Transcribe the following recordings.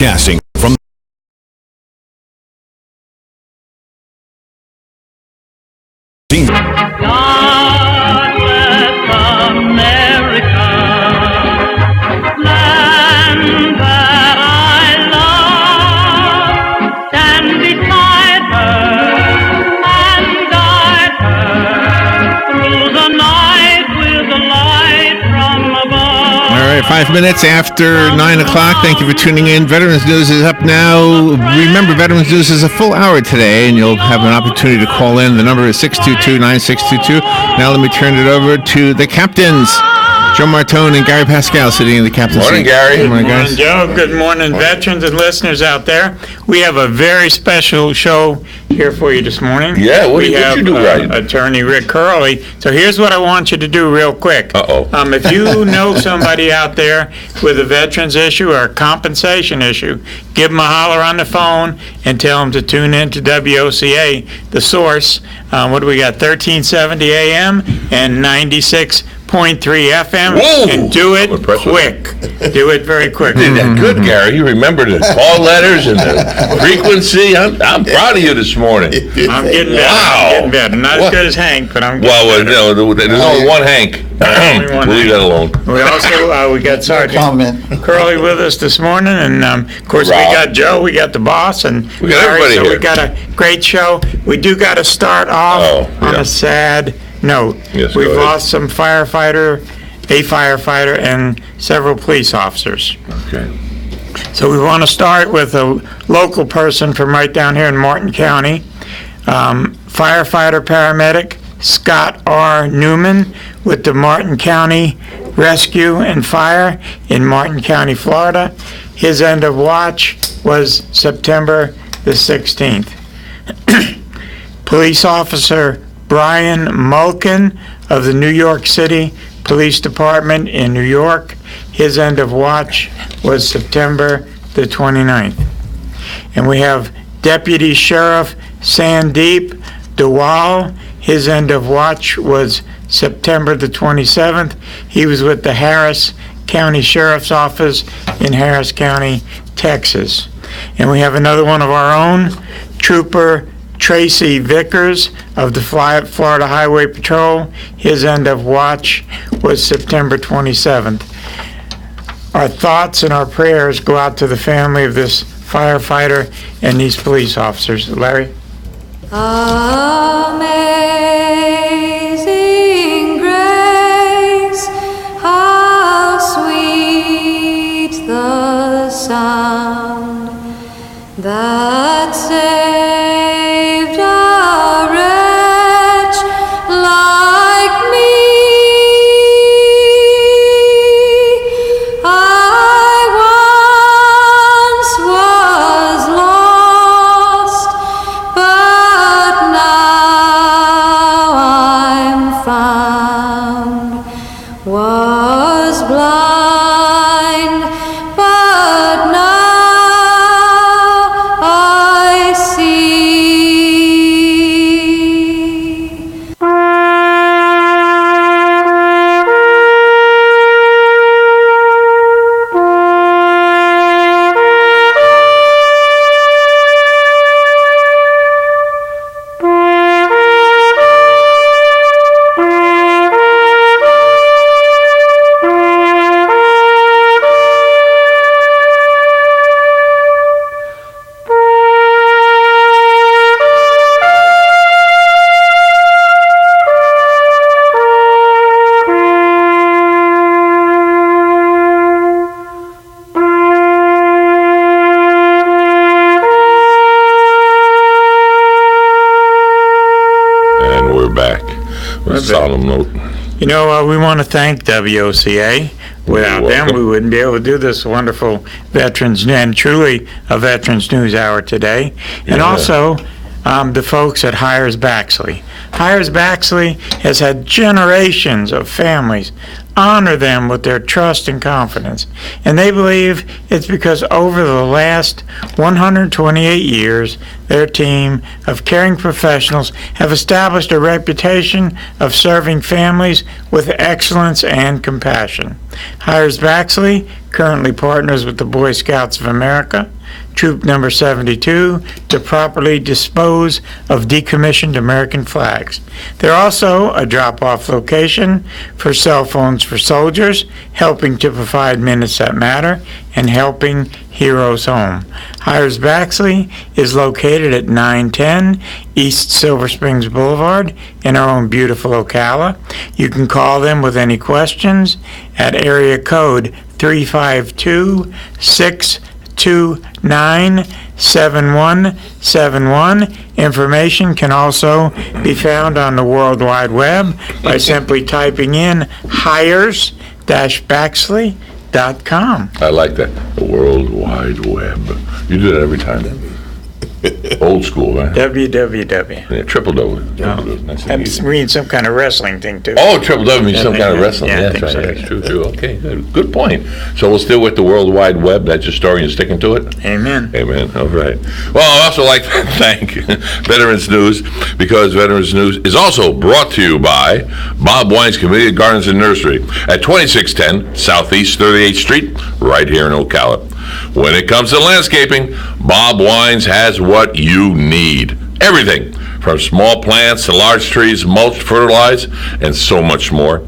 Casting from God bless America, land that I love. Stand beside her and guide her through the night with the light from above. All right, 5 minutes after 9 o'clock. Thank you for tuning in. Veterans News is up now. Remember, Veterans News is a full hour today, and you'll have an opportunity to call in. The number is 622-9622. Now let me turn it over to the captains, Joe Martone and Gary Pascale, sitting in the captain's Morning, seat. Gary. Good morning, Good guys. morning, Joe. Good morning, veterans and listeners out there. We have a very special show here for you this morning. Yeah, what we did have you do right? Attorney Rick Curley. So here's what I want you to do real quick. Uh-oh. If you know somebody out there with a veterans issue or a compensation issue, give them a holler on the phone and tell them to tune in to WOCA, the source. What do we got? 1370 AM and 96.3 FM. Whoa! And do it I'm impressed with quick. Do it very quick. You did that good, Gary. You remember the call letters and the frequency. I'm proud of you this morning. I'm getting better. Wow. I'm getting better. Not as What? good as Hank, but I'm getting Well, better. there's only one Hank. Only one We'll leave Hank. that alone. We also, we got Sergeant Curley with us this morning, and of course we Rob. got Joe, we got the boss, and We got Larry, everybody so here. we got a great show. We do got to start off Oh, on yeah. a sad note. Yes, We've go ahead. lost a firefighter, and several police officers. Okay. So we want to start with a local person from right down here in Martin County. Firefighter paramedic Scott R. Newman with the Martin County Rescue and Fire in Martin County, Florida. His end of watch was September the 16th. Police Officer Brian Mulkin of the New York City Police Department in New York. His end of watch was September the 29th. And we have Deputy Sheriff Sandeep Dewal. His end of watch was September the 27th. He was with the Harris County Sheriff's Office in Harris County, Texas. And we have another one of our own, Trooper Tracy Vickers of the Florida Highway Patrol. His end of watch was September 27th. Our thoughts and our prayers go out to the family of this firefighter and these police officers. Larry? Amazing grace, how sweet the sound that saved a wretch like me. I once was lost, but now I'm found. Was blind, but now I see. And we're back with a solemn note. You know, we want to thank WOCA. Without You're them, welcome. we wouldn't be able to do this wonderful Veterans, and truly a Veterans News Hour today. And Yeah. also, the folks at Hires Baxley. Hires Baxley has had generations of families honor them with their trust and confidence. And they believe it's because over the last 128 years, their team of caring professionals have established a reputation of serving families with excellence and compassion. Hires Baxley, currently partners with the Boy Scouts of America, Troop Number 72, to properly dispose of decommissioned American flags. They're also a drop-off location for cell phones for soldiers, helping to provide minutes that matter, and helping heroes home. Hires-Baxley is located at 910 East Silver Springs Boulevard in our own beautiful Ocala. You can call them with any questions at area code 352-629-7171. Information can also be found on the World Wide Web by simply typing in hires-baxley.com. I like that. The World Wide Web. You do that every time. Old school, right? www. Yeah, triple W. Nice and I'm easy. reading some kind of wrestling thing too. Oh, triple W means some kind of wrestling. Yeah, I Yeah, think that's right. so. That's true. Okay, good point. So we'll still with the World Wide Web. That's your story. You're sticking to it. Amen. Amen. All right. Well, I also like to thank Veterans News, because Veterans News is also brought to you by Bob Wine's Community Gardens and Nursery at 2610 Southeast 38th Street, right here in Ocala. When it comes to landscaping, Bob Wines has what you need. Everything from small plants to large trees, mulch, fertilize, and so much more.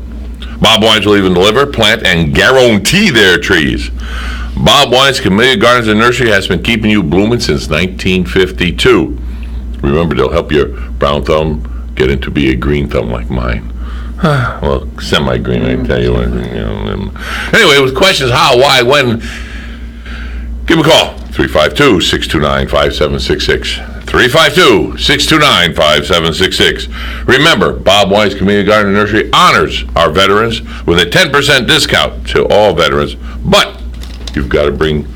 Bob Wines will even deliver, plant, and guarantee their trees. Bob Wines Community Gardens and Nursery has been keeping you blooming since 1952. Remember, they'll help your brown thumb get into be a green thumb like mine. Well, semi-green, I tell you. Anyway, with questions how, why, when, give a call, 352-629-5766. 352-629-5766. Remember, Bob Wines Community Garden and Nursery honors our veterans with a 10% discount to all veterans, but you've got to bring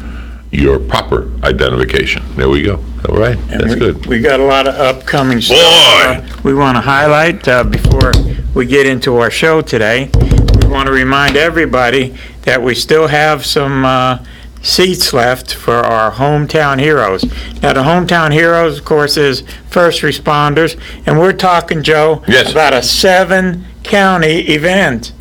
your proper identification. There we go. All right, that's good. We got a lot of upcoming stuff Boy! we want to highlight before we get into our show today. We want to remind everybody that we still have some seats left for our Hometown Heroes. Now, the Hometown Heroes, of course, is first responders, and we're talking, Joe, Yes. about a 7-county event.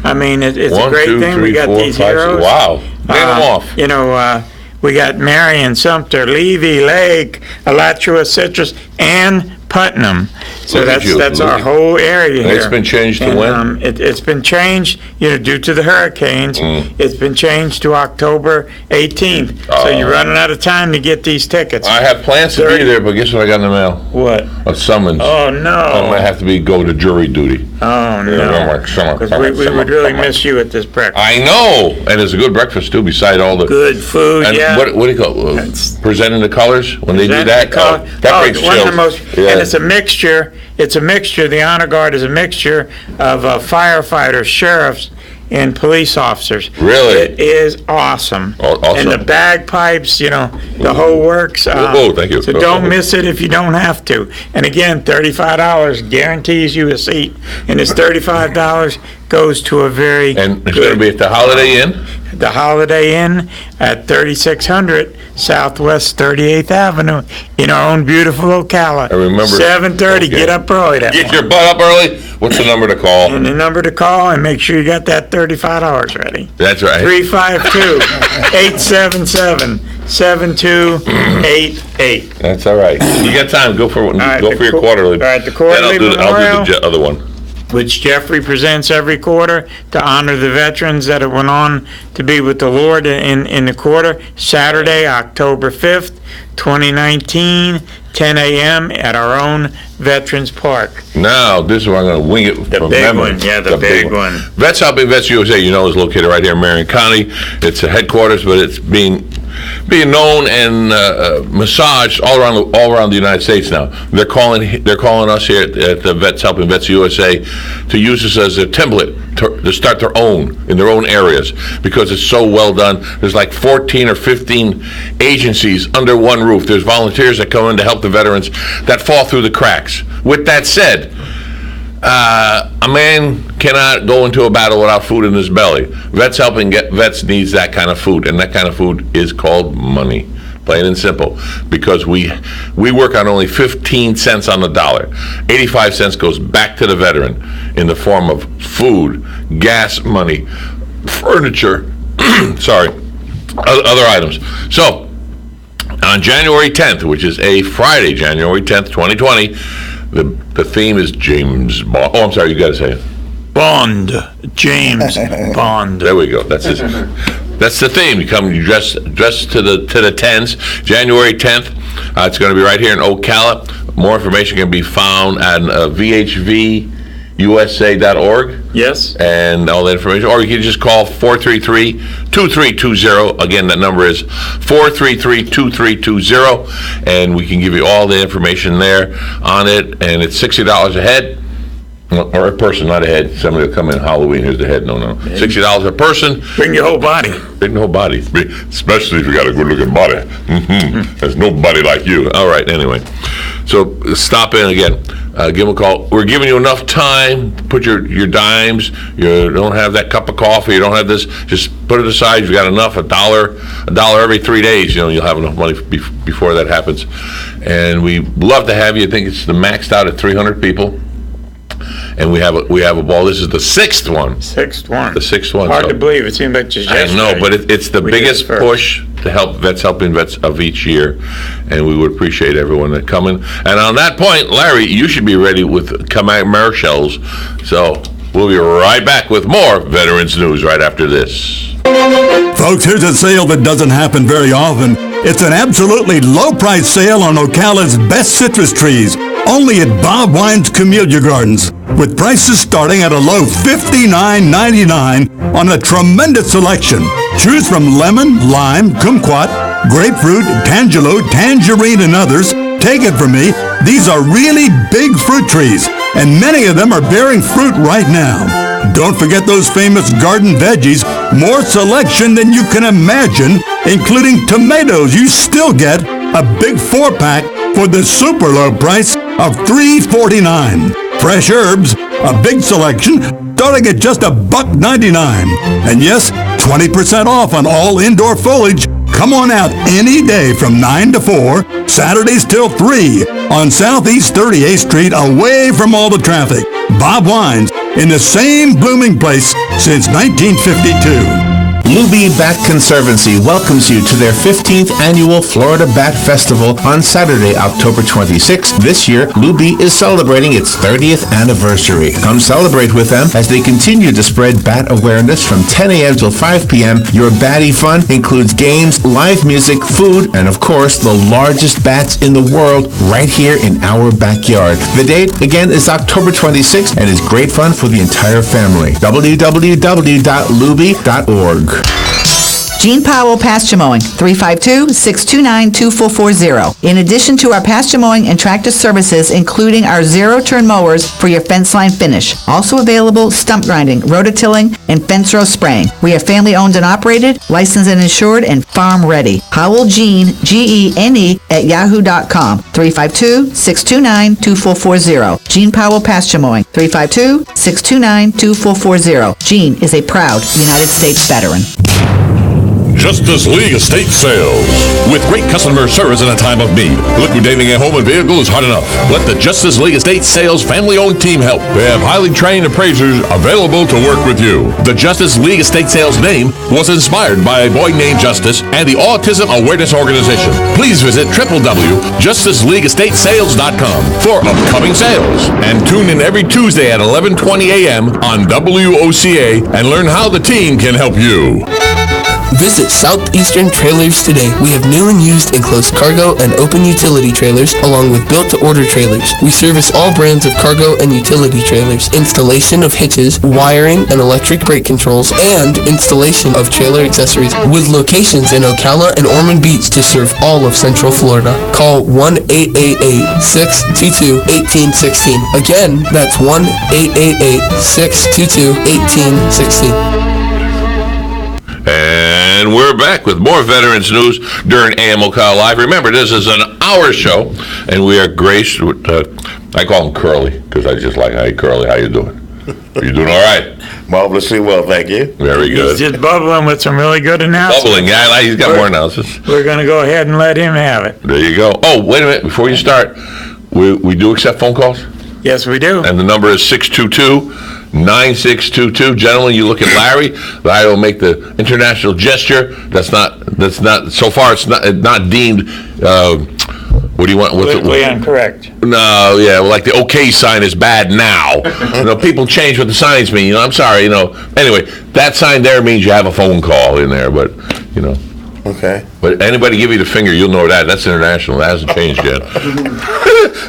I mean, it's a 1, great 2, thing. 3, We got 4, these 5, 6. heroes. Wow. Name them off. You know, we got Marion, Sumter, Levy, Lake, Alachua, Citrus, and Putnam. So Look at you. that's our Look at- whole area And here. it's been changed to And, when? It's been changed, due to the hurricanes. It's been changed to October 18th. So you're running out of time to get these tickets. I have plans to be there, but guess what I got in the mail? What? A summons. Oh, I'm no. gonna have to go to jury duty. Oh, no. Because we would really miss you at this breakfast. I know, and it's a good breakfast too. Beside all the Good food, and yeah. what do you call it? Presenting the colors when they do that? That Brings one of the chills. most, Yeah. and it's a mixture. The honor guard is a mixture of firefighters, sheriffs, and police officers. Really? It is awesome. Awesome. And the bagpipes, the whole works. Oh, thank you. So don't miss it if you don't have to. And again, $35 guarantees you a seat. And this $35 goes to a very And it's good gonna be at the Holiday Inn. the Holiday Inn at 3600 Southwest 38th Avenue in our own beautiful Ocala. I remember- 7:30. Okay. Get up early that Get morning. your butt up early. What's the number to call? And the number to call, and make sure you got that $35 ready. That's right. 352-877-7288. That's all right. You got time. Go for right, your quarterly. all right, the Then quarterly I'll do memorial. the other one. Which Jeffrey presents every quarter to honor the veterans that have went on to be with the Lord in the quarter. Saturday, October 5th, 2019, 10 a.m. at our own Veterans Park. Now, this is where I'm going to wing it from big memory. one, yeah, the big one. Vets Helping Vets USA, is located right here in Marion County. It's a headquarters, but it's being known and massaged all around the United States now. They're calling us here at the Vets Helping Vets USA to use this as a template to start their own in their own areas, because it's so well done. There's like 14 or 15 agencies under one roof. There's volunteers that come in to help the veterans that fall through the cracks. With that said, a man cannot go into a battle without food in his belly. Vets Helping Vets needs that kind of food, and that kind of food is called money. Plain and simple. Because we work on only 15 cents on the dollar. 85 cents goes back to the veteran in the form of food, gas money, furniture, Sorry, other items. So, on January 10th, which is a Friday, January 10th, 2020, the theme is James Bond. Oh, I'm sorry, you got to say it. Bond. James Bond. There we go. That's it. That's the theme. You dress to the tens. January 10th. It's going to be right here in Ocala. More information can be found at VHVUSA.org. Yes. And all that information. Or you can just call 433-2320. Again, that number is 433-2320. And we can give you all the information there on it. And it's $60 a head. Or a person, not a head. Somebody will come in Halloween, here's the head. No. $60 a person. Bring your whole body. Bring the whole body. Especially if you got a good-looking body. There's nobody like you. All right, anyway. So stop in again. Give them a call. We're giving you enough time to put your dimes. You don't have that cup of coffee. You don't have this. Just put it aside. You've got enough. $1 every 3 days. You'll have enough money before that happens. And we love to have you. I think it's maxed out at 300 people. And we have a ball. This is the sixth one. The sixth one. Hard to believe. It seemed like just yesterday. I know, but it's the biggest push to help vets helping vets of each year, and we would appreciate everyone that coming. And on that point, Larry, you should be ready with commercials. So we'll be right back with more Veterans News right after this. Folks, here's a sale that doesn't happen very often. It's an absolutely low-price sale on Ocala's best citrus trees, only at Bob Wine's Camellia Gardens, with prices starting at a low $59.99 on a tremendous selection. Choose from lemon, lime, kumquat, grapefruit, tangelo, tangerine, and others. Take it from me, these are really big fruit trees, and many of them are bearing fruit right now. Don't forget those famous garden veggies, more selection than you can imagine, including tomatoes. You still get a big 4-pack for the super low price of $3.49. Fresh herbs, a big selection, starting at just $1.99. And yes, 20% off on all indoor foliage. Come on out any day from 9 to 4, Saturdays till 3 on Southeast 38th Street, away from all the traffic. Bob Wines, in the same blooming place since 1952. Luby Bat Conservancy welcomes you to their 15th annual Florida Bat Festival on Saturday, October 26th. This year, Luby is celebrating its 30th anniversary. Come celebrate with them as they continue to spread bat awareness from 10 a.m. till 5 p.m. Your batty fun includes games, live music, food, and of course, the largest bats in the world right here in our backyard. The date, again, is October 26th and is great fun for the entire family. www.luby.org. Gene Powell Pasture Mowing, 352-629-2440. In addition to our pasture mowing and tractor services, including our zero-turn mowers for your fence line finish. Also available, stump grinding, rototilling, and fence row spraying. We are family-owned and operated, licensed and insured, and farm-ready. Howell Gene, Gene, @yahoo.com, 352-629-2440. Gene Powell Pasture Mowing, 352-629-2440. Gene is a proud United States veteran. Justice League Estate Sales. With great customer service in a time of need. Liquidating a home and vehicle is hard enough. Let the Justice League Estate Sales family-owned team help. They have highly trained appraisers available to work with you. The Justice League Estate Sales name was inspired by a boy named Justice and the Autism Awareness Organization. Please visit www.justiceleagueestatesales.com for upcoming sales. And tune in every Tuesday at 11:20 a.m. on WOCA and learn how the team can help you. Visit Southeastern Trailers today. We have new and used enclosed cargo and open utility trailers, along with built-to-order trailers. We service all brands of cargo and utility trailers, installation of hitches, wiring and electric brake controls, and installation of trailer accessories, with locations in Ocala and Ormond Beach to serve all of Central Florida. Call 1-888-622-1816. Again, that's 1-888-622-1816. And we're back with more Veterans News during AM Ocala Live. Remember, this is an hour show, and we are graced with, I call him Curly, because I just like, hey, Curly, how you doing? You doing all right? Marvelously well, thank you. Very good. He's just bubbling with some really good announcements. Bubbling, yeah, he's got more announcements. We're going to go ahead and let him have it. There you go. Oh, wait a minute, before you start, we do accept phone calls? Yes, we do. And the number is 622-9622. Gentlemen, you look at Larry. Larry will make the international gesture. That's not, so far it's not deemed, what do you want? Politically incorrect. No, yeah, well, like the OK sign is bad now. People change what the signs mean. I'm sorry, Anyway, that sign there means you have a phone call in there, but, Okay. But anybody give you the finger, you'll know that. That's international. That hasn't changed yet.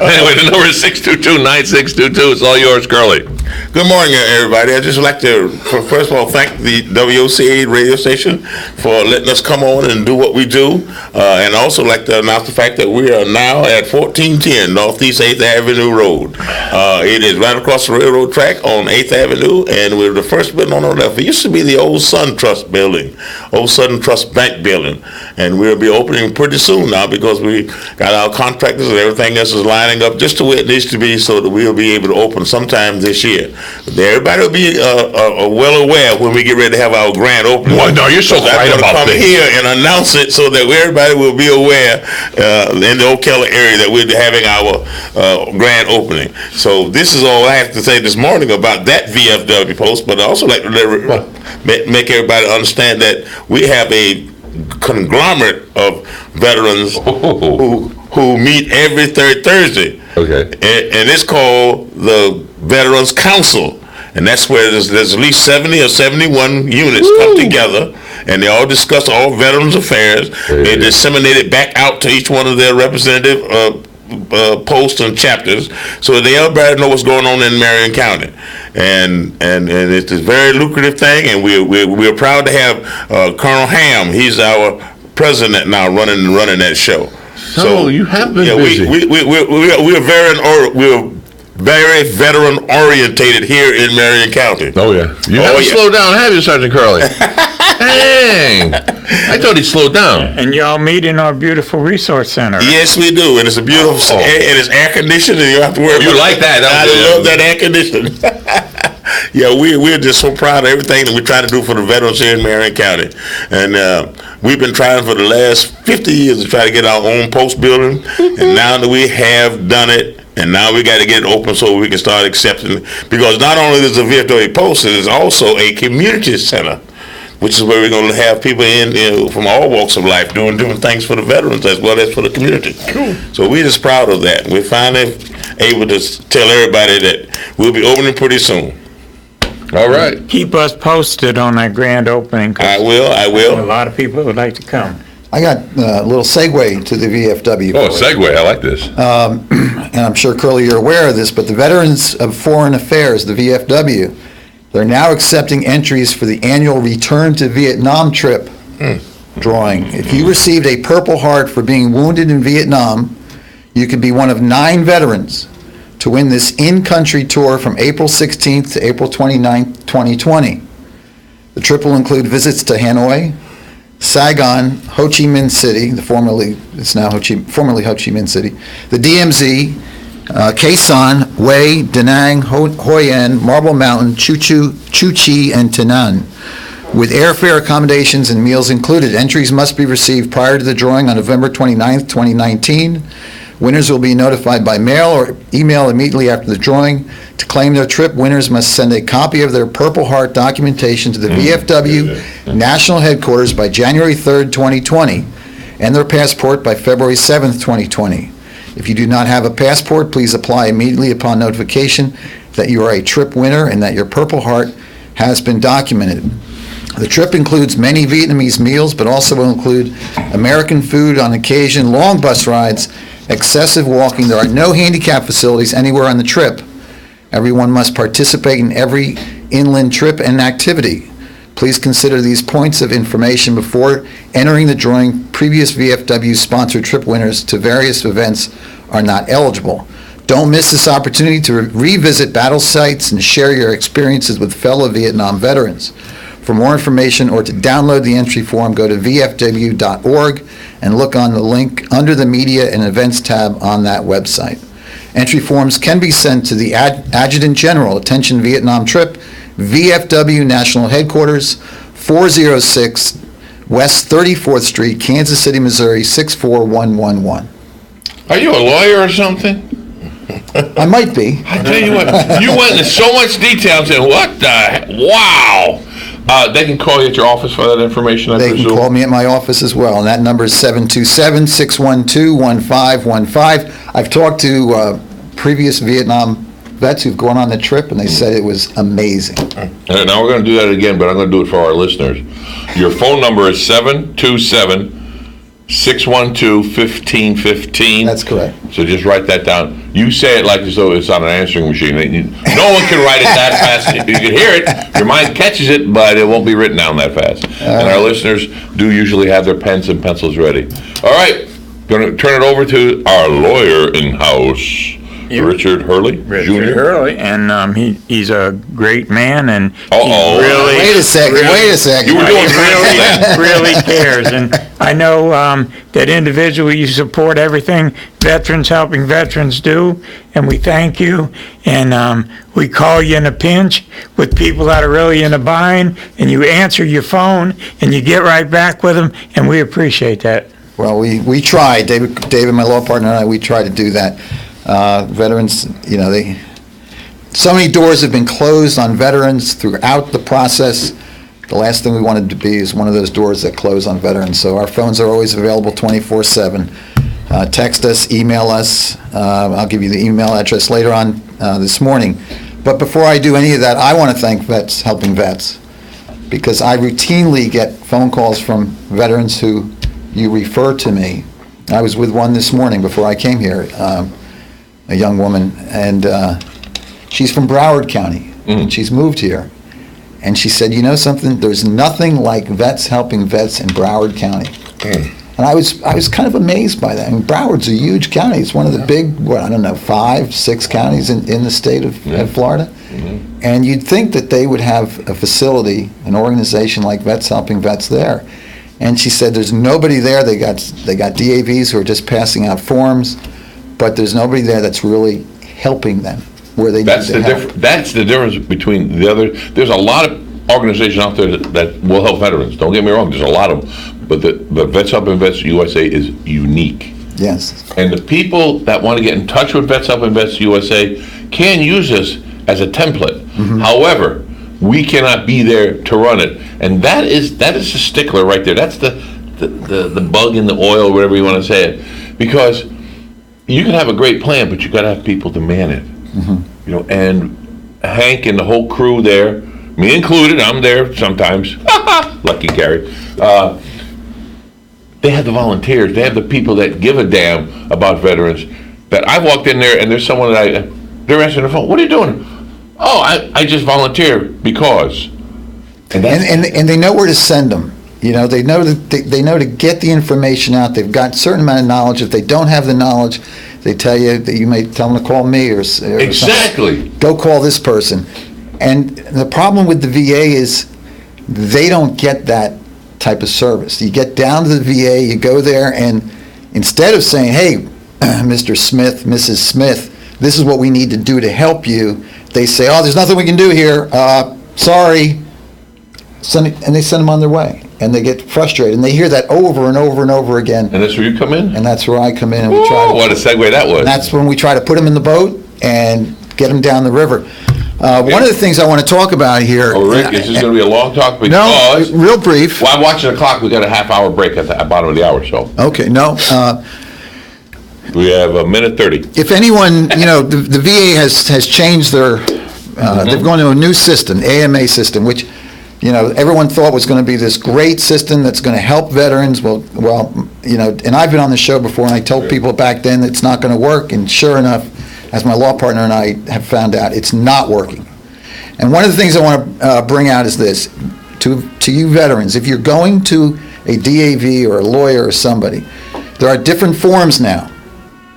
Anyway, the number is 622-9622. It's all yours, Curly. Good morning, everybody. I'd just like to, first of all, thank the WOCA radio station for letting us come on and do what we do. And also like to announce the fact that we are now at 1410 Northeast 8th Avenue Road. It is right across the railroad track on 8th Avenue, and we're the first building on the left. It used to be the old Sun Trust building, old Southern Trust Bank building. And we'll be opening pretty soon now because we got our contractors and everything else is lining up just to where it needs to be so that we'll be able to open sometime this year. Everybody will be well aware when we get ready to have our grand opening. Well, no, you're so right about come this. Here and announce it so that everybody will be aware in the Ocala area that we're having our grand opening. So this is all I have to say this morning about that VFW post, but I also like to make everybody understand that we have a conglomerate of veterans who meet every third Thursday. Okay. And it's called the Veterans Council. And that's where there's at least 70 or 71 units come together, and they all discuss all veterans affairs. They disseminate it back out to each one of their representative posts and chapters, so they everybody know what's going on in Marion County. And it's a very lucrative thing, and we're proud to have Colonel Ham. He's our president now, running that show. So you have been busy. We're very veteran orientated here in Marion County. Oh yeah, you haven't slowed down, have you, Sergeant Curley? Dang, I thought he slowed down. And y'all meet in our beautiful resource center. Yes, we do, and it's a beautiful, and it's air conditioned, and you don't have to worry. You like that? I love that air conditioning. Yeah, we're just so proud of everything that we try to do for the veterans here in Marion County, and we've been trying for the last 50 years to try to get our own post building, and now that we have done it. And now we got to get it open so we can start accepting, because not only is the VFW post, it is also a community center, which is where we're going to have people in from all walks of life doing different things for the veterans as well as for the community. Cool. So we're just proud of that. We're finally able to tell everybody that we'll be opening pretty soon. All right. Keep us posted on that grand opening. I will. A lot of people would like to come. I got a little segue to the VFW. Oh, segue. I like this. And I'm sure, Curly, you're aware of this, but the Veterans of Foreign Affairs, the VFW, they're now accepting entries for the annual Return to Vietnam trip drawing. If you received a Purple Heart for being wounded in Vietnam, you could be one of 9 veterans to win this in-country tour from April 16th to April 29th, 2020. The trip will include visits to Hanoi, Saigon, Ho Chi Minh City, formerly Ho Chi Minh City, the DMZ, Khe Sanh, Hue, Da Nang, Hoi An, Marble Mountain, Chu Chi, and Da Nang. With airfare accommodations and meals included, entries must be received prior to the drawing on November 29th, 2019. Winners will be notified by mail or email immediately after the drawing. To claim their trip, winners must send a copy of their Purple Heart documentation to the VFW National Headquarters by January 3rd, 2020, and their passport by February 7th, 2020. If you do not have a passport, please apply immediately upon notification that you are a trip winner and that your Purple Heart has been documented. The trip includes many Vietnamese meals, but also will include American food on occasion, long bus rides, excessive walking. There are no handicap facilities anywhere on the trip. Everyone must participate in every inland trip and activity. Please consider these points of information before entering the drawing. Previous VFW-sponsored trip winners to various events are not eligible. Don't miss this opportunity to revisit battle sites and share your experiences with fellow Vietnam veterans. For more information or to download the entry form, go to vfw.org and look on the link under the Media and Events tab on that website. Entry forms can be sent to the Adjutant General, Attention Vietnam Trip, VFW National Headquarters, 406 West 34th Street, Kansas City, Missouri, 64111. Are you a lawyer or something? I might be. I tell you what, you went into so much detail and said, what the, wow. They can call you at your office for that information, I They presume? can call me at my office as well, and that number is 727-612-1515. I've talked to previous Vietnam vets who've gone on the trip, and they said it was amazing. Now we're going to do that again, but I'm going to do it for our listeners. Your phone number is 727-612-1515. That's correct. So just write that down. You say it like as though it's on an answering machine. No one can write it that fast. You can hear it, your mind catches it, but it won't be written down that fast. And our listeners do usually have their pens and pencils ready. All right, going to turn it over to our lawyer in-house. Richard Hurley, Jr. Hurley, and he's a great man, and he really. Wait a second. You were doing really cares. And I know that individually you support everything Veterans Helping Veterans do, and we thank you. And we call you in a pinch with people that are really in a bind, and you answer your phone, and you get right back with them, and we appreciate that. Well, we try. David, my law partner, and I, we try to do that. Veterans, so many doors have been closed on veterans throughout the process. The last thing we wanted to be is one of those doors that close on veterans. So our phones are always available 24/7. Text us, email us. I'll give you the email address later on this morning. But before I do any of that, I want to thank Vets Helping Vets, because I routinely get phone calls from veterans who you refer to me. I was with one this morning before I came here. A young woman, and she's from Broward County, and she's moved here. And she said, you know something, there's nothing like Vets Helping Vets in Broward County. And I was kind of amazed by that. I mean, Broward's a huge county. It's one of the big, 5, 6 counties in the state of Florida. And you'd think that they would have a facility, an organization like Vets Helping Vets there. And she said there's nobody there. They got DAVs who are just passing out forms, but there's nobody there that's really helping them where they need to help. That's the difference between the other. There's a lot of organizations out there that will help veterans. Don't get me wrong, there's a lot of them. But the Vets Helping Vets USA is unique. Yes. And the people that want to get in touch with Vets Helping Vets USA can use this as a template. However, we cannot be there to run it. And that is the stickler right there. That's the bug in the oil, whatever you want to say it. Because you can have a great plan, but you got to have people to man it. And Hank and the whole crew there, me included, I'm there sometimes. Lucky Gary. They have the volunteers. They have the people that give a damn about veterans. That I walked in there and there's someone they're answering the phone. What are you doing? Oh, I just volunteer because. And they know where to send them. They know they know to get the information out. They've got a certain amount of knowledge. If they don't have the knowledge, they tell you that you may tell them to call me or exactly. Something. Go call this person. And the problem with the VA is they don't get that type of service. You get down to the VA, you go there, and instead of saying, "Hey, Mr. Smith, Mrs. Smith, this is what we need to do to help you," they say, "Oh, there's nothing we can do here. Sorry." And they send them on their way. And they get frustrated. And they hear that over and over and over again. And that's where you come in? And that's where I come in. And we try what a segue that was. And that's when we try to put them in the boat and get them down the river. One of the things I want to talk about here... Oh, Rick, is this going to be a long talk? Because, no, real brief. Well, I'm watching the clock. We got a half-hour break at the bottom of the hour, so... Okay, no. We have a minute 30. If anyone, the VA has changed their... They've gone to a new system, AMA system, which... everyone thought was going to be this great system that's going to help veterans. Well, and I've been on the show before, and I told people back then it's not going to work, and sure enough, as my law partner and I have found out, it's not working. And one of the things I want to bring out is this, to you veterans, if you're going to a DAV or a lawyer or somebody, there are different forms now.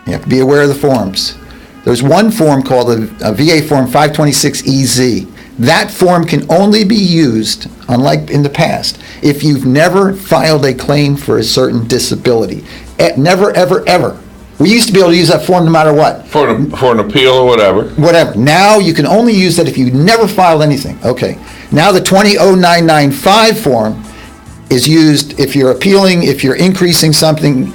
You have to be aware of the forms. There's one form called a VA Form 526EZ. That form can only be used, unlike in the past, if you've never filed a claim for a certain disability. Never, ever, ever. We used to be able to use that form no matter what. For an appeal or whatever. Whatever. Now you can only use that if you never filed anything. Okay. Now the 200995 form is used if you're appealing, if you're increasing something,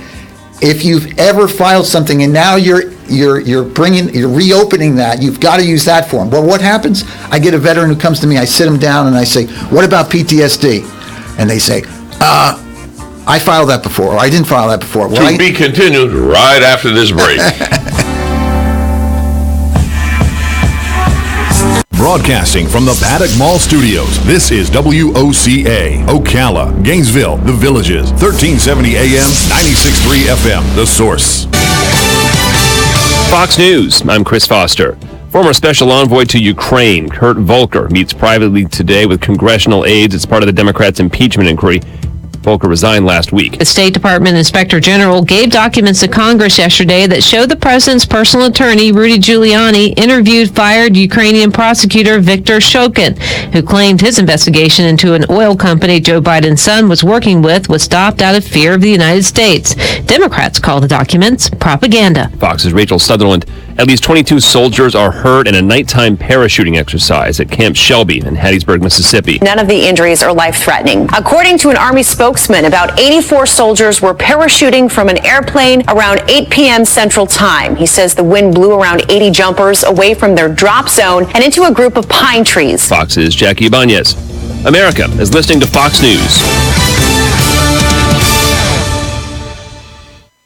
if you've ever filed something and now you're reopening that, you've got to use that form. Well, what happens? I get a veteran who comes to me, I sit him down and I say, what about PTSD? And they say, I filed that before, or I didn't file that before. Well, to be continued right after this break. Broadcasting from the Paddock Mall Studios, this is WOCA, Ocala, Gainesville, The Villages, 1370 AM, 96.3 FM, The Source. Fox News, I'm Chris Foster. Former Special Envoy to Ukraine, Kurt Volker, meets privately today with congressional aides as part of the Democrats' impeachment inquiry. Volker resigned last week. The State Department Inspector General gave documents to Congress yesterday that show the president's personal attorney, Rudy Giuliani, interviewed fired Ukrainian prosecutor Viktor Shokin, who claimed his investigation into an oil company Joe Biden's son was working with was stopped out of fear of the United States. Democrats call the documents propaganda. Fox's Rachel Sutherland. At least 22 soldiers are hurt in a nighttime parachuting exercise at Camp Shelby in Hattiesburg, Mississippi. None of the injuries are life-threatening. According to an Army spokesman, about 84 soldiers were parachuting from an airplane around 8 p.m. Central Time. He says the wind blew around 80 jumpers away from their drop zone and into a group of pine trees. Fox's Jackie Ibanez. America is listening to Fox News.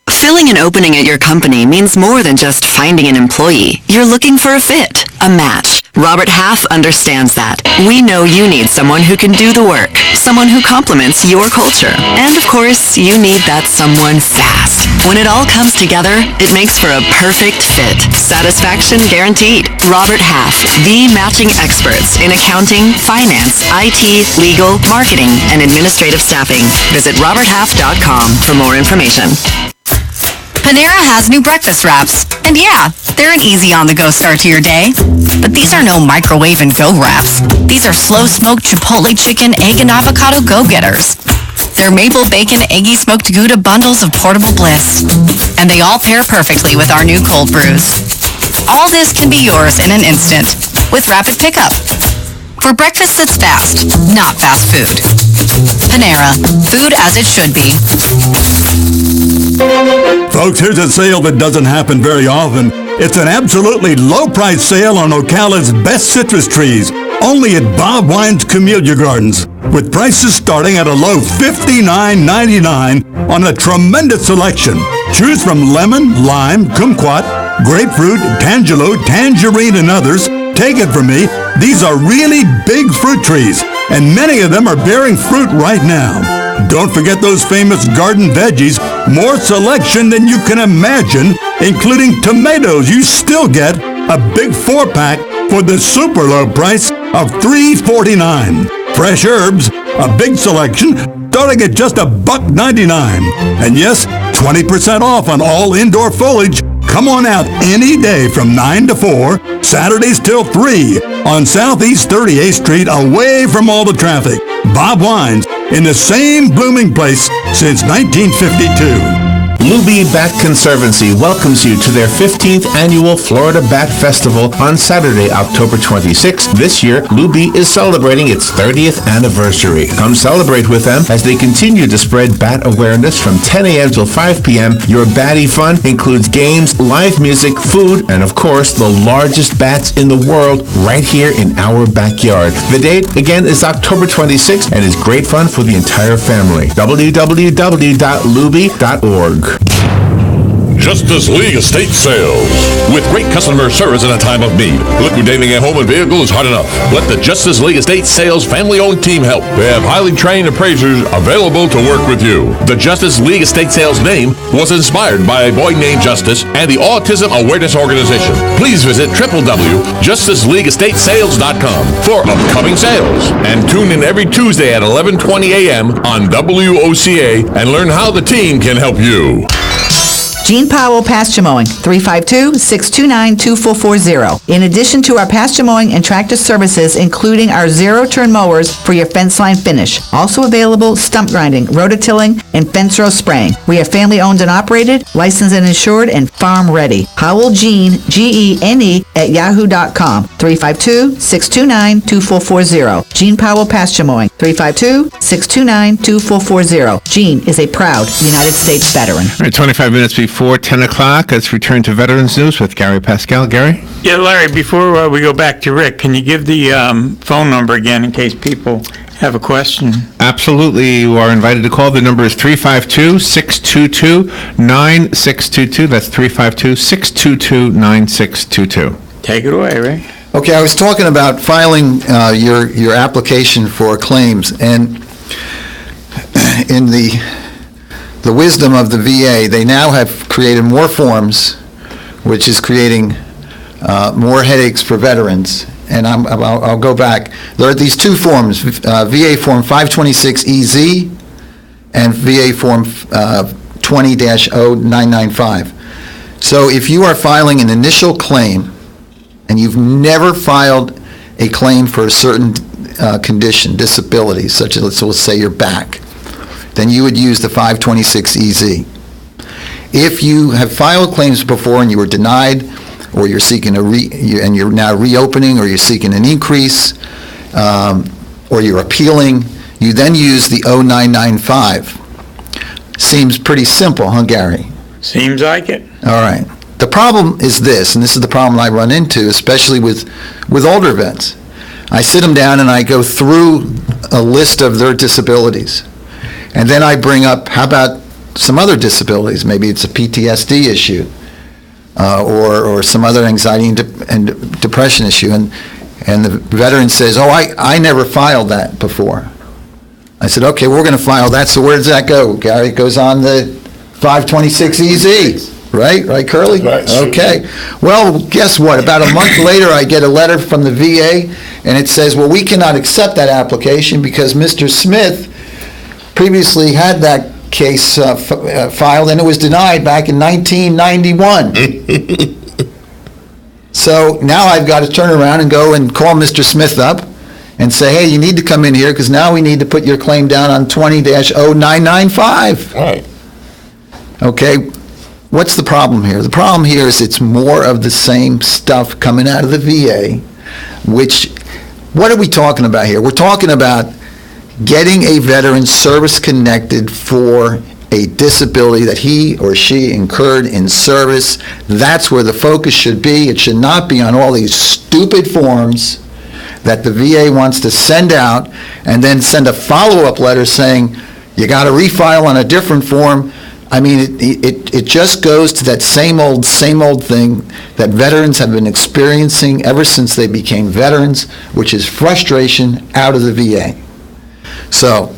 Filling an opening at your company means more than just finding an employee. You're looking for a fit, a match. Robert Half understands that. We know you need someone who can do the work, someone who complements your culture. And of course, you need that someone fast. When it all comes together, it makes for a perfect fit. Satisfaction guaranteed. Robert Half, the matching experts in accounting, finance, IT, legal, marketing, and administrative staffing. Visit roberthalf.com for more information. Panera has new breakfast wraps. And yeah, they're an easy on-the-go start to your day. But these are no microwave and go wraps. These are slow-smoked Chipotle chicken, egg, and avocado go-getters. They're maple bacon, eggy smoked Gouda bundles of portable bliss. And they all pair perfectly with our new cold brews. All this can be yours in an instant with rapid pickup. For breakfast that's fast, not fast food. Panera, food as it should be. Folks, here's a sale that doesn't happen very often. It's an absolutely low-price sale on Ocala's best citrus trees, only at Bob Wine's Camellia Gardens, with prices starting at a low $59.99 on a tremendous selection. Choose from lemon, lime, kumquat, grapefruit, tangelo, tangerine, and others. Take it from me, these are really big fruit trees, and many of them are bearing fruit right now. Don't forget those famous garden veggies, more selection than you can imagine, including tomatoes. You still get a big 4-pack for the super low price of $3.49. Fresh herbs, a big selection, starting at just $1.99. And yes, 20% off on all indoor foliage. Come on out any day from 9 to 4, Saturdays till 3 on Southeast 38th Street, away from all the traffic. Bob Wines, in the same blooming place since 1952. Luby Bat Conservancy welcomes you to their 15th annual Florida Bat Festival on Saturday, October 26th. This year, Luby is celebrating its 30th anniversary. Come celebrate with them as they continue to spread bat awareness from 10 a.m. till 5 p.m. Your Batty Fun includes games, live music, food, and of course, the largest bats in the world right here in our backyard. The date, again, is October 26th and is great fun for the entire family. www.luby.org. Justice League Estate Sales. With great customer service in a time of need, liquidating a home and vehicle is hard enough. Let the Justice League Estate Sales family-owned team help. They have highly trained appraisers available to work with you. The Justice League Estate Sales name was inspired by a boy named Justice and the Autism Awareness Organization. Please visit www.justiceleagueestatesales.com for upcoming sales. And tune in every Tuesday at 11:20 a.m. on WOCA and learn how the team can help you. Gene Powell Pasture Mowing, 352-629-2440. In addition to our pasture mowing and tractor services, including our zero-turn mowers for your fence line finish. Also available, stump grinding, rototilling, and fence row spraying. We are family-owned and operated, licensed and insured, and farm-ready. Howell Gene, Gene, at yahoo.com, 352-629-2440. Gene Powell Pasture Mowing, 352-629-2440. Gene is a proud United States veteran. All right, 25 minutes before 10 o'clock, let's return to Veterans News with Gary Pascale. Gary? Yeah, Larry, before we go back to Rick, can you give the phone number again in case people have a question? Absolutely. You are invited to call. The number is 352-622-9622. That's 352-622-9622. Take it away, Rick. Okay, I was talking about filing your application for claims, and in the wisdom of the VA, they now have created more forms, which is creating more headaches for veterans. And I'll go back. There are these two forms, VA Form 526EZ and VA Form 20-0995. So if you are filing an initial claim and you've never filed a claim for a certain condition, disability, such as let's say your back, then you would use the 526EZ. If you have filed claims before and you were denied, or you're seeking and you're now reopening, or you're seeking an increase, or you're appealing, you then use the 0995. Seems pretty simple, huh, Gary? Seems like it. All right. The problem is this, and this is the problem I run into, especially with older vets. I sit them down and I go through a list of their disabilities. And then I bring up, how about some other disabilities? Maybe it's a PTSD issue. Or some other anxiety and depression issue, and the veteran says, "Oh, I never filed that before." I said, "Okay, we're going to file that." So where does that go, Gary? It goes on the 526EZ, right? Right, Curly? Right. Okay. Well, guess what? About a month later, I get a letter from the VA, and it says, "Well, we cannot accept that application because Mr. Smith previously had that case filed, and it was denied back in 1991. So now I've got to turn around and go and call Mr. Smith up and say, "Hey, you need to come in here because now we need to put your claim down on 20-0995. Right. Okay, what's the problem here? The problem here is it's more of the same stuff coming out of the VA, which, what are we talking about here? We're talking about getting a veteran service-connected for a disability that he or she incurred in service. That's where the focus should be. It should not be on all these stupid forms that the VA wants to send out and then send a follow-up letter saying, you got to refile on a different form. I mean, it just goes to that same old thing that veterans have been experiencing ever since they became veterans, which is frustration out of the VA. So,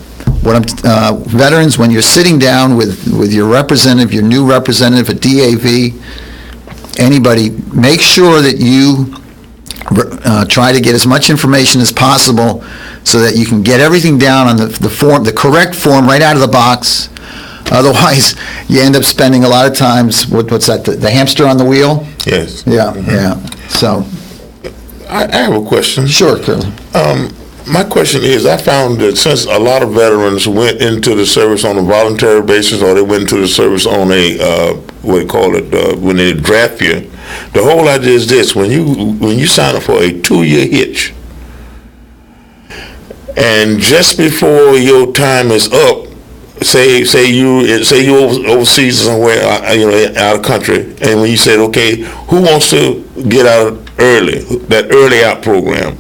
veterans, when you're sitting down with your representative, your new representative, a DAV, anybody, make sure that you try to get as much information as possible so that you can get everything down on the form, the correct form, right out of the box. Otherwise, you end up spending a lot of times, what's that, the hamster on the wheel? Yes. Yeah, yeah. So, I have a question. Sure, Curly. My question is, I found that since a lot of veterans went into the service on a voluntary basis, or they went into the service on a, when they draft you, the whole idea is this: when you sign up for a 2-year hitch, and just before your time is up, say you overseas somewhere, out of country, and when you said, okay, who wants to get out early, that early out program?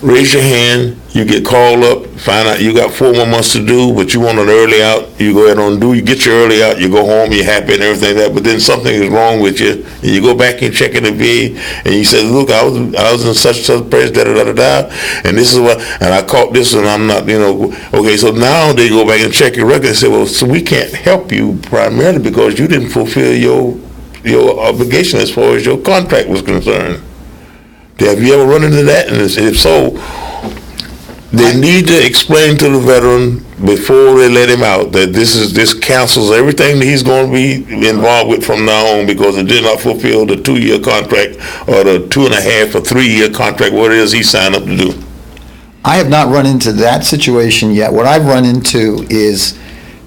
Raise your hand, you get called up, find out you got 4 more months to do, but you want an early out, you go ahead and do, you get your early out, you go home, you're happy and everything like that, but then something is wrong with you, and you go back and check in the VA, and you say, look, I was in such place, da-da-da-da-da, and this is what, and I caught this, and I'm not, okay, so now they go back and check your record and say, well, so we can't help you primarily because you didn't fulfill your obligation as far as your contract was concerned. Have you ever run into that? And if so, They need to explain to the veteran before they let him out that this cancels everything that he's going to be involved with from now on because it did not fulfill the 2-year contract or the 2.5 or 3-year contract, what it is he signed up to do. I have not run into that situation yet. What I've run into is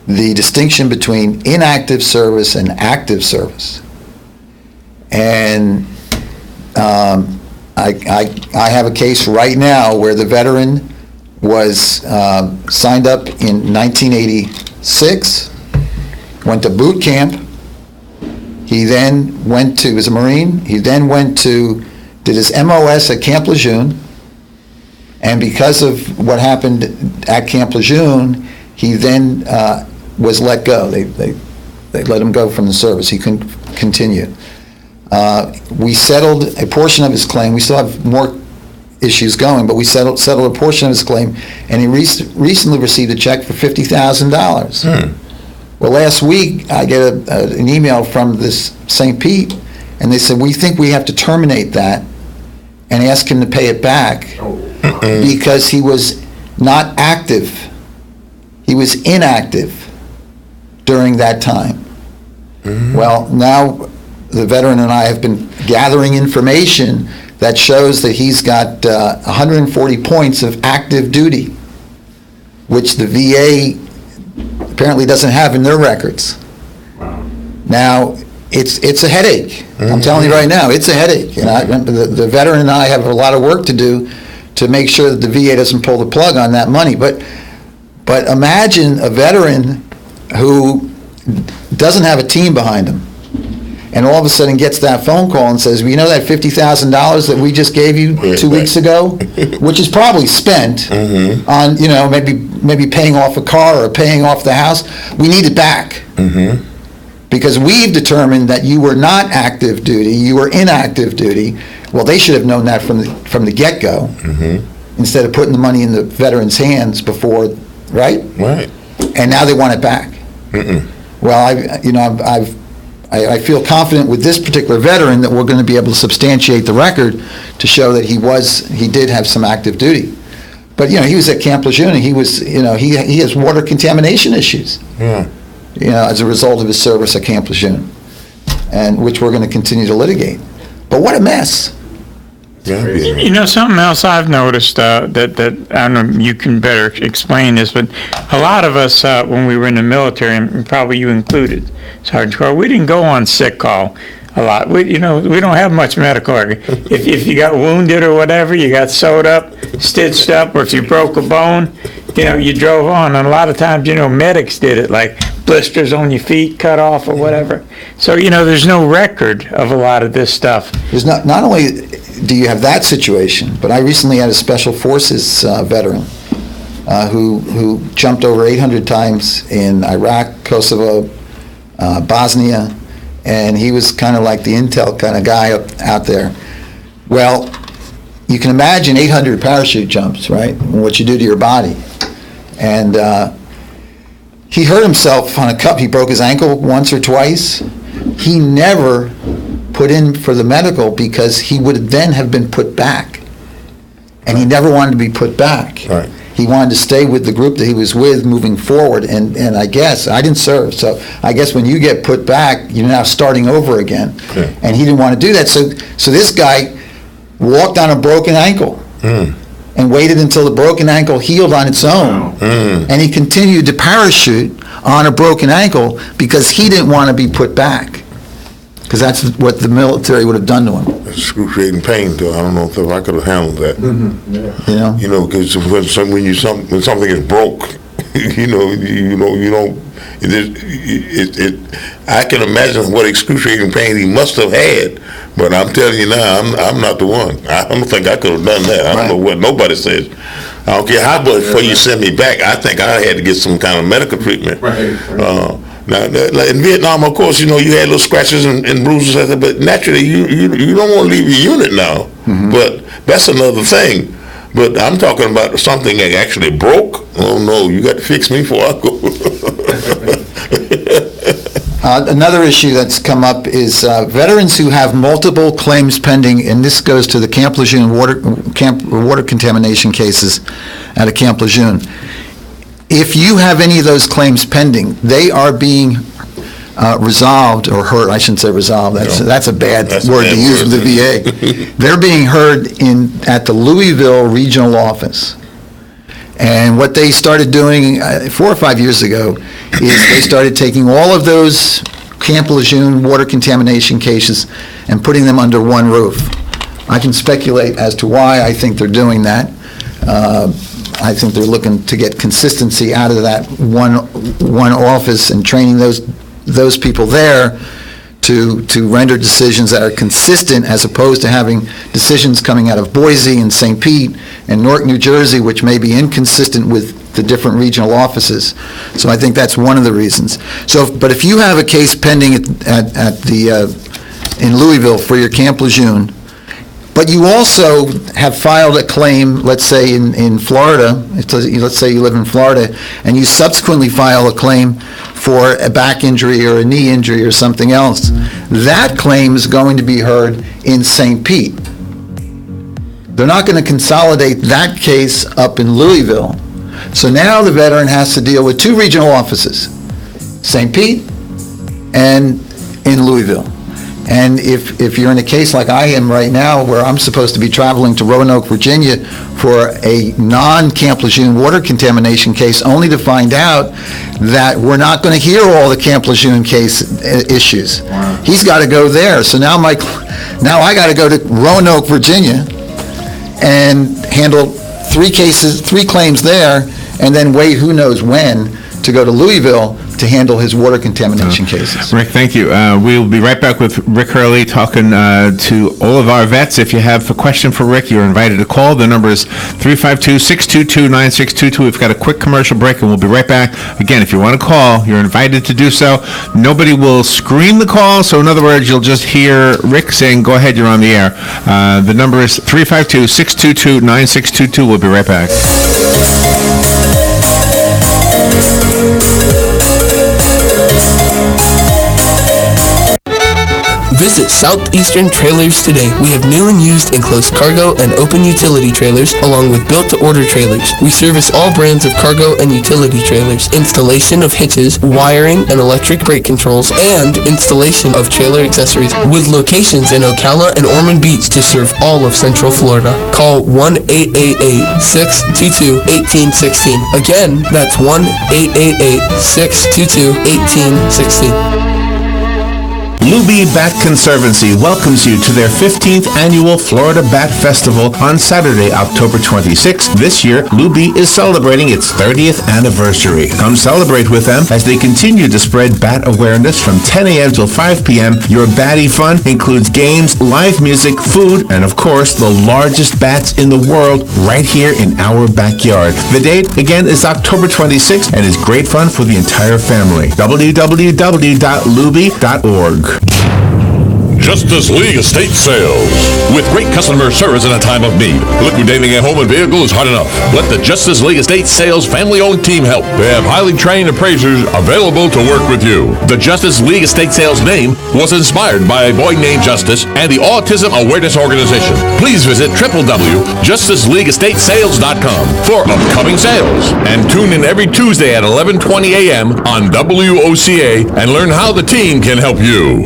the distinction between inactive service and active service. And I have a case right now where the veteran was signed up in 1986, went to boot camp. He then went to, he was a Marine, he then did his MOS at Camp Lejeune, and because of what happened at Camp Lejeune, he then was let go. They let him go from the service. He couldn't continue. We settled a portion of his claim. We still have more issues going, but we settled a portion of his claim, and he recently received a check for $50,000. Well, last week I get an email from this St. Pete, and they said, we think we have to terminate that and ask him to pay it back because he was not active. He was inactive during that time. Well, now the veteran and I have been gathering information that shows that he's got 140 points of active duty, which the VA apparently doesn't have in their records. Now, it's a headache. I'm telling you right now, it's a headache. And the veteran and I have a lot of work to do to make sure that the VA doesn't pull the plug on that money. But imagine a veteran who doesn't have a team behind him, and all of a sudden gets that phone call and says, well, you know that $50,000 that we just gave you 2 weeks ago, which is probably spent on, maybe paying off a car or paying off the house, we need it back. Because we've determined that you were not active duty, you were inactive duty. Well, they should have known that from the get-go, instead of putting the money in the veteran's hands before, right? Right. And now they want it back. Well, I feel confident with this particular veteran that we're going to be able to substantiate the record to show that he did have some active duty. But, he was at Camp Lejeune, and he was, he has water contamination issues. As a result of his service at Camp Lejeune, and which we're going to continue to litigate. But what a mess. Something else I've noticed that I don't know, you can better explain this, but a lot of us, when we were in the military, and probably you included, Sergeant Carl, we didn't go on sick call a lot. We don't have much medical. If you got wounded or whatever, you got sewed up, stitched up, or if you broke a bone, you drove on. And a lot of times, medics did it, like blisters on your feet cut off or whatever. So, there's no record of a lot of this stuff. There's not only do you have that situation, but I recently had a Special Forces veteran who jumped over 800 times in Iraq, Kosovo, Bosnia, and he was kind of like the intel kind of guy out there. Well, you can imagine 800 parachute jumps, right? And what you do to your body. And he hurt himself on a cup. He broke his ankle once or twice. He never put in for the medical because he would then have been put back. And he never wanted to be put back. Right. He wanted to stay with the group that he was with moving forward. And I guess, I didn't serve, so I guess when you get put back, you're now starting over again. Okay. And he didn't want to do that. So this guy walked on a broken ankle and waited until the broken ankle healed on its own. And he continued to parachute on a broken ankle because he didn't want to be put back. Because that's what the military would have done to him. Excruciating pain, though. I don't know if I could have handled that. Because when something is broke, you don't. I can imagine what excruciating pain he must have had, but I'm telling you now, I'm not the one. I don't think I could have done that. I don't know what nobody says. I don't care how much before you send me back. I think I had to get some kind of medical treatment. Now, in Vietnam, of course, you had little scratches and bruises, but naturally, you don't want to leave your unit now. But that's another thing. But I'm talking about something that actually broke. Oh no, you got to fix me before I go. Another issue that's come up is veterans who have multiple claims pending, and this goes to the Camp Lejeune water contamination cases at Camp Lejeune. If you have any of those claims pending, they are being resolved or heard. I shouldn't say resolved. That's a bad word to use with the VA. They're being heard at the Louisville regional office. And what they started doing 4 or 5 years ago is they started taking all of those Camp Lejeune water contamination cases and putting them under one roof. I can speculate as to why I think they're doing that. I think they're looking to get consistency out of that one office and training those people there to render decisions that are consistent, as opposed to having decisions coming out of Boise and St. Pete and Newark, New Jersey, which may be inconsistent with the different regional offices. So I think that's one of the reasons. But if you have a case pending in Louisville for your Camp Lejeune, but you also have filed a claim, let's say in Florida, let's say you live in Florida, and you subsequently file a claim for a back injury or a knee injury or something else, that claim is going to be heard in St. Pete. They're not going to consolidate that case up in Louisville. So now the veteran has to deal with 2 regional offices, St. Pete and in Louisville. And if you're in a case like I am right now, where I'm supposed to be traveling to Roanoke, Virginia for a non-Camp Lejeune water contamination case, only to find out that we're not going to hear all the Camp Lejeune case issues. Wow. He's got to go there. So now I got to go to Roanoke, Virginia, and handle 3 claims there, and then wait who knows when to go to Louisville to handle his water contamination cases. Rick, thank you. We'll be right back with Rick Hurley talking to all of our vets. If you have a question for Rick, you're invited to call. The number is 352-622-9622. We've got a quick commercial break, and we'll be right back. Again, if you want to call, you're invited to do so. Nobody will screen the call, so in other words, you'll just hear Rick saying, go ahead, you're on the air. The number is 352-622-9622. We'll be right back. Visit Southeastern Trailers today. We have new and used enclosed cargo and open utility trailers, along with built-to-order trailers. We service all brands of cargo and utility trailers, installation of hitches, wiring and electric brake controls, and installation of trailer accessories, with locations in Ocala and Ormond Beach to serve all of Central Florida. Call 1-888-622-1816. Again, that's 1-888-622-1816. Luby Bat Conservancy welcomes you to their 15th annual Florida Bat Festival on Saturday, October 26th. This year, Luby is celebrating its 30th anniversary. Come celebrate with them as they continue to spread bat awareness from 10 a.m. till 5 p.m. Your batty fun includes games, live music, food, and of course, the largest bats in the world right here in our backyard. The date, again, is October 26th and is great fun for the entire family. www.luby.org. Justice League Estate Sales. With great customer service in a time of need, liquidating a home and vehicle is hard enough. Let the Justice League Estate Sales family-owned team help. They have highly trained appraisers available to work with you. The Justice League Estate Sales name was inspired by a boy named Justice and the Autism Awareness Organization. Please visit www.justiceleagueestatesales.com for upcoming sales. And tune in every Tuesday at 11:20 a.m. on WOCA and learn how the team can help you.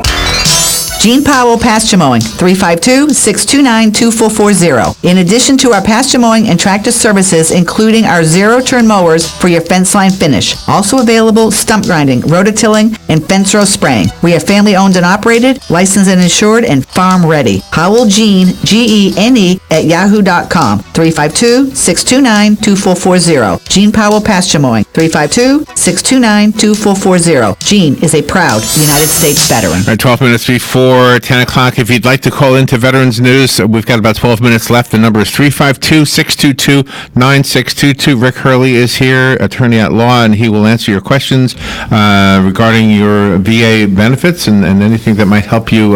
Gene Powell Pasture Mowing, 352-629-2440. In addition to our pasture mowing and tractor services, including our zero-turn mowers for your fence line finish. Also available, stump grinding, rototilling, and fence row spraying. We are family-owned and operated, licensed and insured, and farm-ready. Howell Gene, Gene, @yahoo.com, 352-629-2440. Gene Powell Pasture Mowing, 352-629-2440. Gene is a proud United States veteran. All right, 12 minutes before before 10 o'clock. If you'd like to call into Veterans News, we've got about 12 minutes left. The number is 352-622-9622. Rick Hurley is here, attorney at law, and he will answer your questions regarding your VA benefits and anything that might help you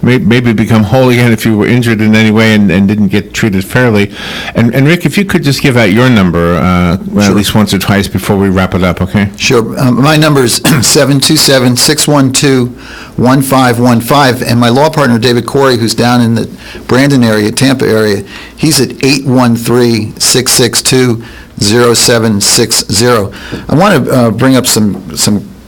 maybe become whole again if you were injured in any way and didn't get treated fairly. And Rick, if you could just give out your number at least once or twice before we wrap it up, okay? Sure. My number is 727-612-1515, and my law partner, David Corey, who's down in the Brandon area, Tampa area, he's at 813-662-0760. I want to bring up some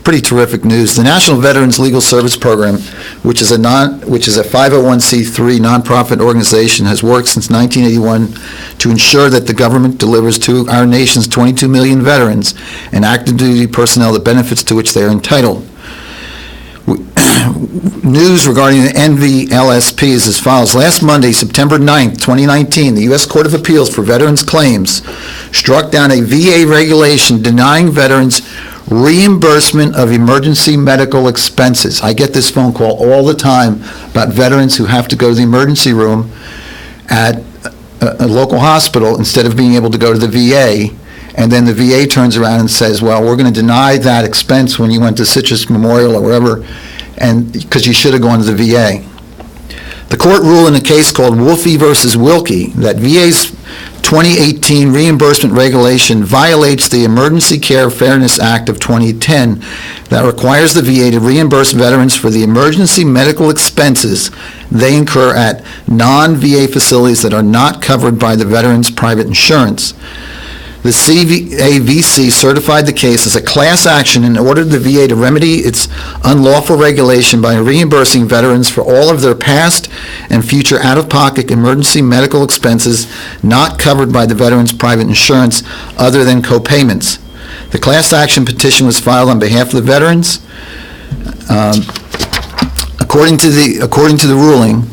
pretty terrific news. The National Veterans Legal Service Program, which is a 501c3 nonprofit organization, has worked since 1981 to ensure that the government delivers to our nation's 22 million veterans and active duty personnel the benefits to which they are entitled. News regarding the NVLSP is as follows. Last Monday, September 9th, 2019, the U.S. Court of Appeals for Veterans Claims struck down a VA regulation denying veterans reimbursement of emergency medical expenses. I get this phone call all the time about veterans who have to go to the emergency room at a local hospital instead of being able to go to the VA, and then the VA turns around and says, well, we're going to deny that expense when you went to Citrus Memorial or wherever, and because you should have gone to the VA. The court ruled in a case called Wolfe versus Wilkie that VA's 2018 reimbursement regulation violates the Emergency Care Fairness Act of 2010 that requires the VA to reimburse veterans for the emergency medical expenses they incur at non-VA facilities that are not covered by the veteran's private insurance. The CAVC certified the case as a class action and ordered the VA to remedy its unlawful regulation by reimbursing veterans for all of their past and future out-of-pocket emergency medical expenses not covered by the veteran's private insurance other than co-payments. The class action petition was filed on behalf of the veterans. According to the ruling,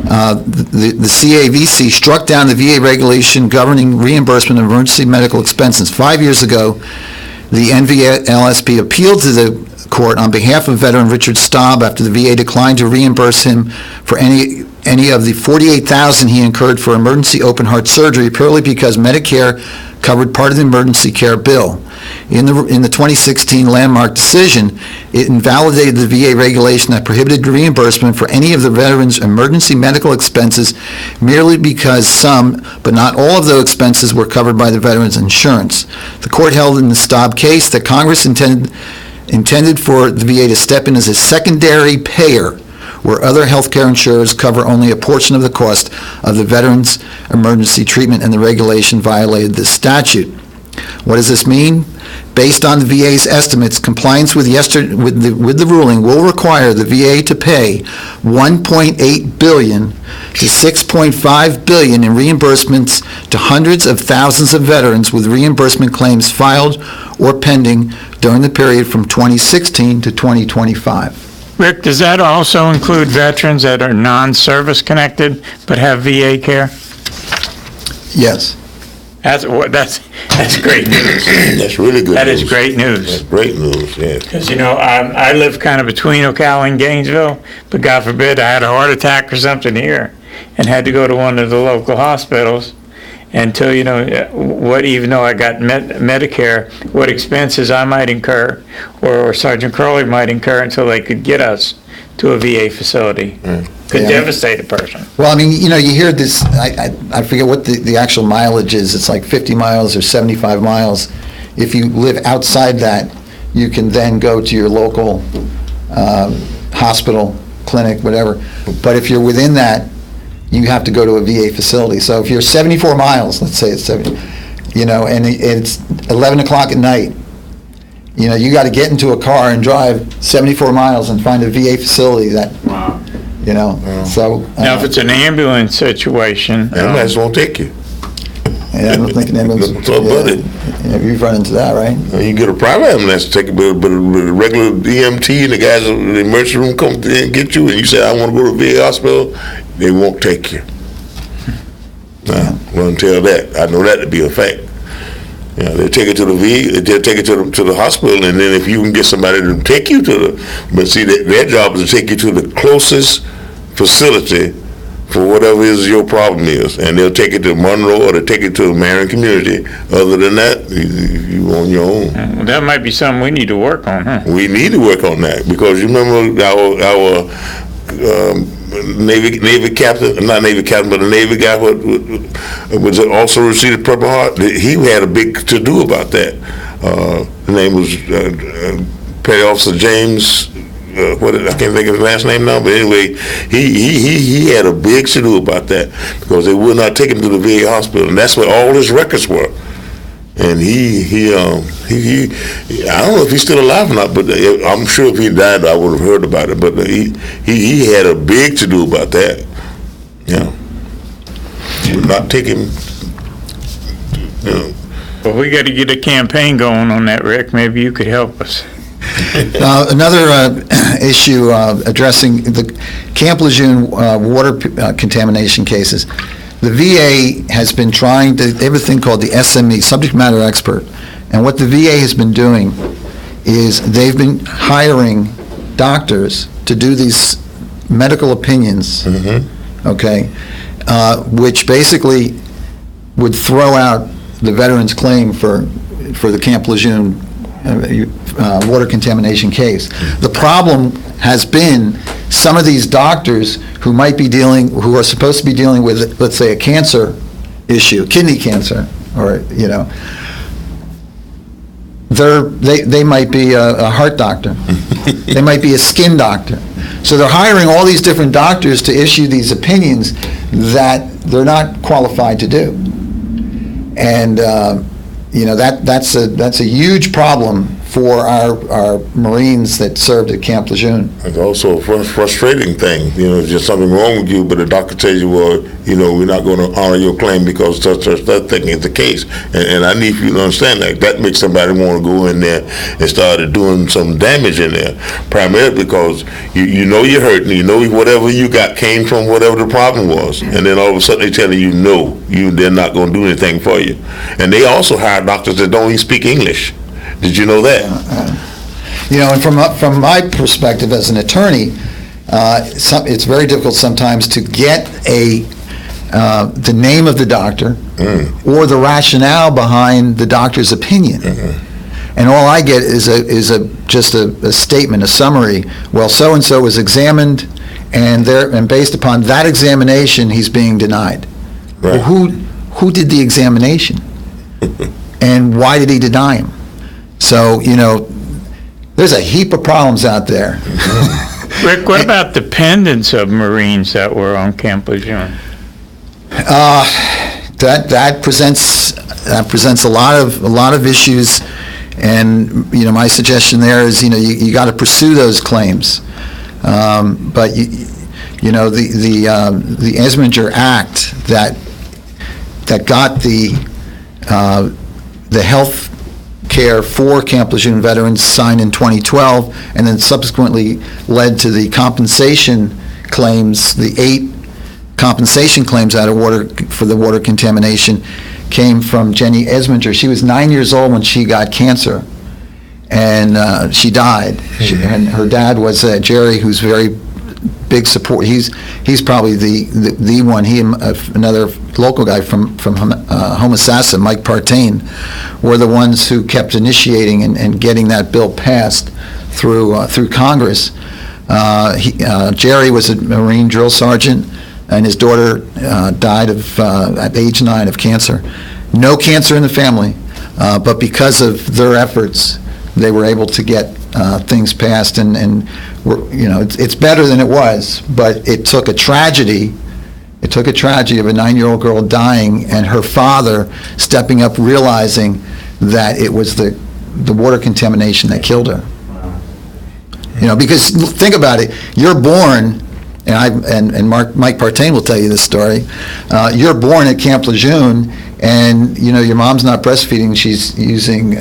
the CAVC struck down the VA regulation governing reimbursement of emergency medical expenses. 5 years ago, the NVLSP appealed to the court on behalf of veteran Richard Staub after the VA declined to reimburse him for any of the $48,000 he incurred for emergency open heart surgery purely because Medicare covered part of the emergency care bill. In the 2016 landmark decision, it invalidated the VA regulation that prohibited reimbursement for any of the veterans' emergency medical expenses merely because some, but not all of those expenses were covered by the veterans' insurance. The court held in the Staub case that Congress intended for the VA to step in as a secondary payer where other healthcare insurers cover only a portion of the cost of the veterans' emergency treatment, and the regulation violated this statute. What does this mean? Based on the VA's estimates, compliance with the ruling will require the VA to pay $1.8 billion to $6.5 billion in reimbursements to hundreds of thousands of veterans with reimbursement claims filed or pending during the period from 2016 to 2025. Rick, does that also include veterans that are non-service connected but have VA care? Yes. That's great news. That's really good That news. is great news. That's great news, yes. Because, I live kind of between Ocala and Gainesville, but God forbid I had a heart attack or something here and had to go to one of the local hospitals until, even though I got Medicare, what expenses I might incur or Sergeant Crowley might incur until they could get us to a VA facility. Could devastate a person. Well, you hear this, I forget what the actual mileage is. It's like 50 miles or 75 miles. If you live outside that, you can then go to your local hospital, clinic, whatever. But if you're within that, you have to go to a VA facility. So if you're 74 miles, let's say it's 70, and it's 11 o'clock at night, you got to get into a car and drive 74 miles and find a VA facility that, so. Now, if it's an ambulance situation. Ambulance won't take you. Yeah, I don't think an ambulance. You've run into that, right? You get a private ambulance to take you, but a regular EMT and the guys in the emergency room come and get you, and you say, I want to go to VA hospital, they won't take you. Well, until that, I know that to be a fact. Yeah, they take it to the they'll take it to the hospital, and then if you can get somebody to take you to the, but see, their job is to take you to the closest facility for whatever is your problem is, and they'll take it to Monroe or they'll take it to the Marion community. Other than that, you on your own. Well, that might be something we need to work on, huh? We need to work on that because you remember our Navy captain, not Navy captain, but a Navy guy who was also received a Purple Heart. He had a big to do about that. The name was Petty Officer James. I can't think of his last name now, but anyway, he had a big to do about that because they would not take him to the VA hospital, and that's where all his records were. And I don't know if he's still alive or not, but I'm sure if he died, I would have heard about it. But he had a big to do about that. Yeah, would not take him. Well, we got to get a campaign going on that, Rick. Maybe you could help us. Another issue addressing the Camp Lejeune water contamination cases. The VA has been trying to, they have a thing called the SME, subject matter expert. And what the VA has been doing is they've been hiring doctors to do these medical opinions, okay, which basically would throw out the veteran's claim for the Camp Lejeune water contamination case. The problem has been some of these doctors who might be who are supposed to be dealing with, let's say, a cancer issue, kidney cancer, or, they might be a heart doctor. They might be a skin doctor. So they're hiring all these different doctors to issue these opinions that they're not qualified to do. And, that's a huge problem for our Marines that served at Camp Lejeune. It's also a frustrating thing. There's just something wrong with you, but the doctor tells you, well, we're not going to honor your claim because such that thing is the case. And I need you to understand that. That makes somebody want to go in there and start doing some damage in there, primarily because you know you're hurting, you know whatever you got came from whatever the problem was, and then all of a sudden they tell you no, they're not going to do anything for you. And they also hire doctors that don't even speak English. Did you know that? And from my perspective as an attorney, it's very difficult sometimes to get the name of the doctor or the rationale behind the doctor's opinion. And all I get is just a statement, a summary. Well, so and so was examined, and based upon that examination, he's being denied. Right. Well, who did the examination, and why did he deny him? So, there's a heap of problems out there. Rick, what about dependents of Marines that were on Camp Lejeune? That presents a lot of issues, and my suggestion there is you got to pursue those claims, but the Esminger Act that got the health care for Camp Lejeune veterans signed in 2012, and then subsequently led to the compensation claims, the 8 compensation claims out of for the water contamination came from Jenny Esminger. She was 9 years old when she got cancer, and she died. And her dad was Jerry, who's very big support. He's probably the one. He and another local guy from Homosassa, Mike Martone, were the ones who kept initiating and getting that bill passed through Congress. Jerry was a Marine drill sergeant, and his daughter died at age 9 of cancer. No cancer in the family, but because of their efforts, they were able to get things passed, and it's better than it was, but it took a tragedy. It took a tragedy of a 9-year-old girl dying and her father stepping up, realizing that it was the water contamination that killed her. Because think about it, you're born, and Mike Martone will tell you this story. You're born at Camp Lejeune, and your mom's not breastfeeding; she's using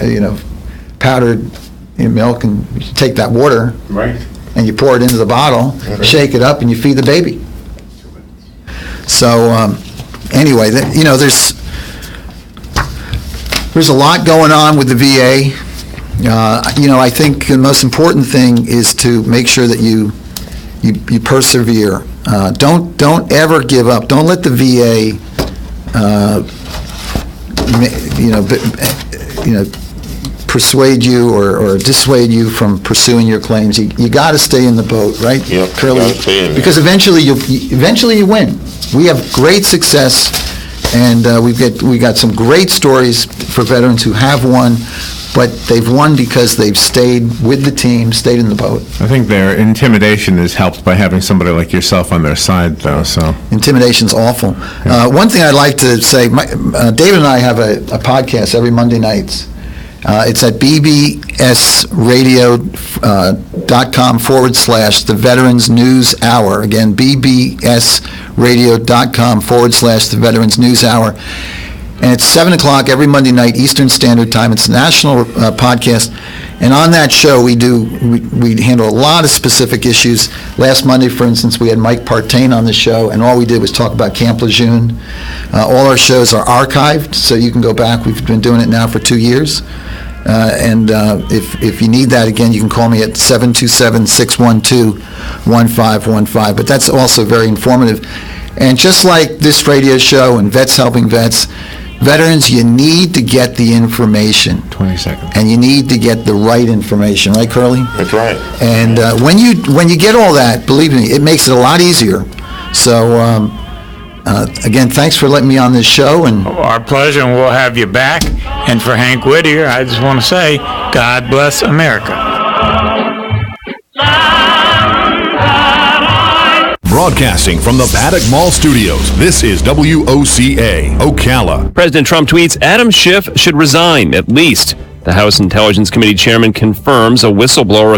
powdered milk, and you take that water, right, and you pour it into the bottle, shake it up, and you feed the baby. So anyway, there's There's a lot going on with the VA. I think the most important thing is to make sure that you persevere. Don't ever give up. Don't let the VA, persuade you or dissuade you from pursuing your claims. You got to stay in the boat, right? Yep, Curly? gotta stay in there. Because eventually you win. We have great success, and we got some great stories for veterans who have won, but they've won because they've stayed with the team, stayed in the boat. I think their intimidation is helped by having somebody like yourself on their side, though. So Intimidation's awful. One thing I'd like to say, David and I have a podcast every Monday nights. It's at bbsradio.com/the Veterans News Hour. Again, bbsradio.com/the Veterans News Hour. And it's 7 o'clock every Monday night, Eastern Standard Time. It's a national podcast. And on that show, we handle a lot of specific issues. Last Monday, for instance, we had Mike Martone on the show, and all we did was talk about Camp Lejeune. All our shows are archived, so you can go back. We've been doing it now for 2 years. And if you need that, again, you can call me at 727-612-1515. But that's also very informative. And just like this radio show and Vets Helping Vets, veterans, you need to get the information. 20 seconds. And you need to get the right information, right, Curly? That's right. And when you get all that, believe me, it makes it a lot easier. So, again, thanks for letting me on this show. And Our pleasure, and we'll have you back. And for Hank Whittier, I just want to say, God bless America. Broadcasting from the Paddock Mall Studios, this is WOCA, Ocala. President Trump tweets, Adam Schiff should resign, at least. The House Intelligence Committee chairman confirms a whistleblower